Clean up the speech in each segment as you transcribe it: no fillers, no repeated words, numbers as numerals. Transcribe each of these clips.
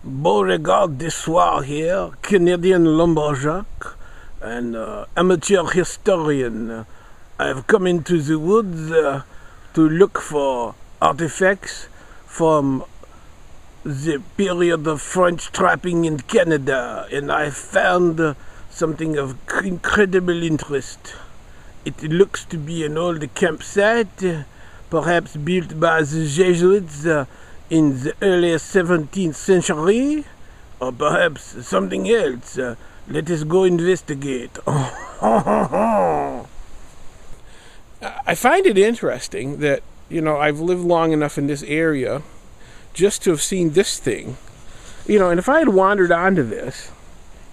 Beauregard Dessoir here, Canadian lumberjack and amateur historian. I've come into the woods to look for artifacts from the period of French trapping in Canada, and I found something of incredible interest. It looks to be an old campsite, perhaps built by the Jesuits in the early 17th century, or perhaps something else. Let us go investigate. I find it interesting that, I've lived long enough in this area just to have seen this thing. And if I had wandered onto this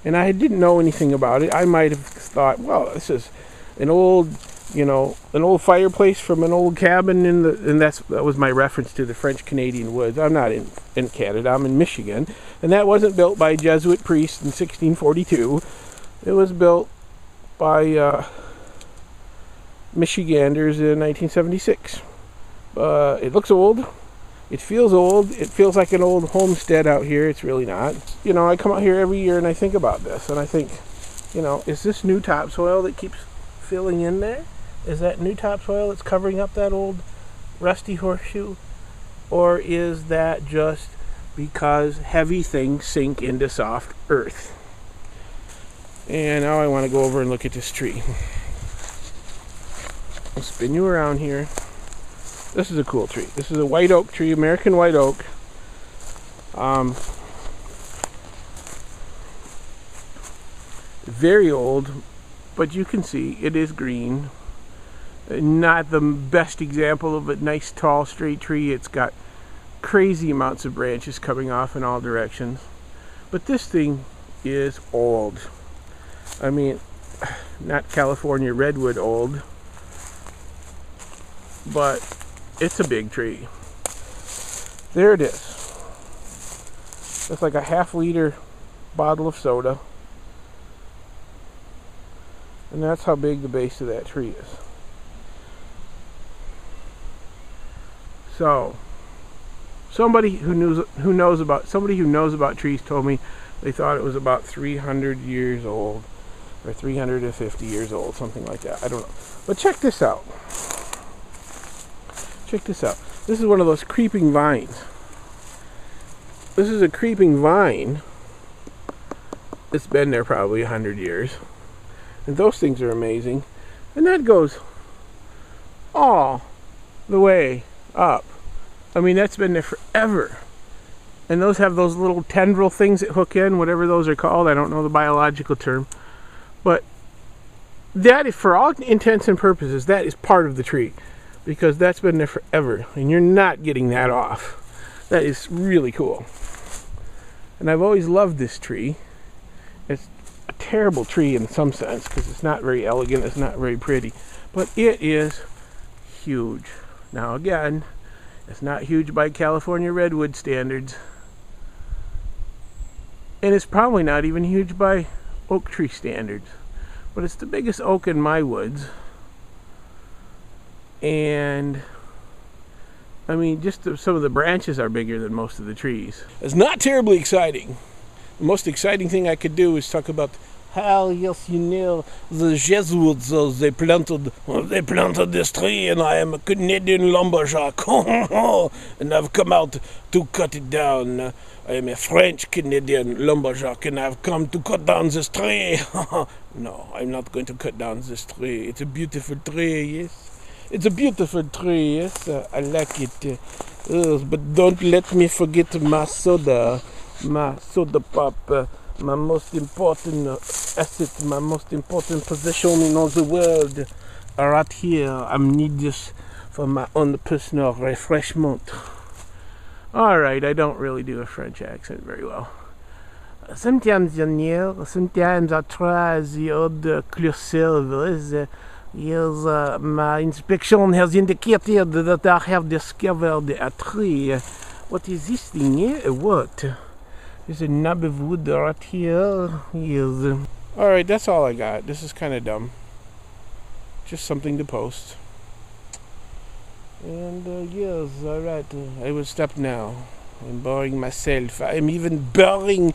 and I didn't know anything about it, I might have thought, well, this is an old fireplace from an old cabin and that was my reference to the French Canadian woods. I'm not in Canada, I'm in Michigan, and that wasn't built by Jesuit priests in 1642. It was built by Michiganders in 1976. It looks old. It feels old. It feels like an old homestead out here. It's really not. I come out here every year and I think about this, and I think, is this new topsoil that keeps filling in there? Is that new topsoil that's covering up that old rusty horseshoe? Or is that just because heavy things sink into soft earth? And now I want to go over and look at this tree. I'll spin you around here. This is a cool tree. This is a white oak tree, American white oak. Very old, but you can see it is green. Not the best example of a nice tall straight tree. It's got crazy amounts of branches coming off in all directions. But this thing is old. I mean, not California redwood old, but it's a big tree. There it is. It's like a half-liter bottle of soda. And that's how big the base of that tree is. So, somebody who knows about trees told me they thought it was about 300 years old, or 350 years old, something like that. I don't know. But check this out. Check this out. This is one of those creeping vines. This is a creeping vine. It's been there probably 100 years. And those things are amazing. And that goes all the way up. I mean, that's been there forever. And those have those little tendril things that hook in, whatever those are called. I don't know the biological term. But that is, for all intents and purposes, that is part of the tree. Because that's been there forever. And you're not getting that off. That is really cool. And I've always loved this tree. It's a terrible tree in some sense, because it's not very elegant, it's not very pretty. But it is huge. Now again, it's not huge by California redwood standards. And it's probably not even huge by oak tree standards. But it's the biggest oak in my woods. And I mean, just some of the branches are bigger than most of the trees. It's not terribly exciting. The most exciting thing I could do is talk about how, yes, the Jesuits, they planted this tree, and I am a Canadian lumberjack, and I've come out to cut it down. I am a French Canadian lumberjack, and I've come to cut down this tree. No, I'm not going to cut down this tree. It's a beautiful tree, yes. It's a beautiful tree, yes. I like it. But don't let me forget my soda pop. My most important asset, my most important possession in all the world. Right here, I need this for my own personal refreshment. Alright, I don't really do a French accent very well. Sometimes sometimes I try the odd clear silvers. Yes, my inspection has indicated that I have discovered a tree. What is this thing here? What? There's a knob of wood right here. Yes. Alright, that's all I got. This is kind of dumb. Just something to post. And yes, alright. I will stop now. I'm boring myself. I am even boring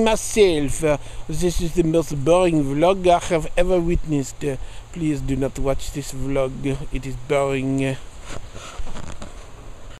myself. This is the most boring vlog I have ever witnessed. Please do not watch this vlog. It is boring.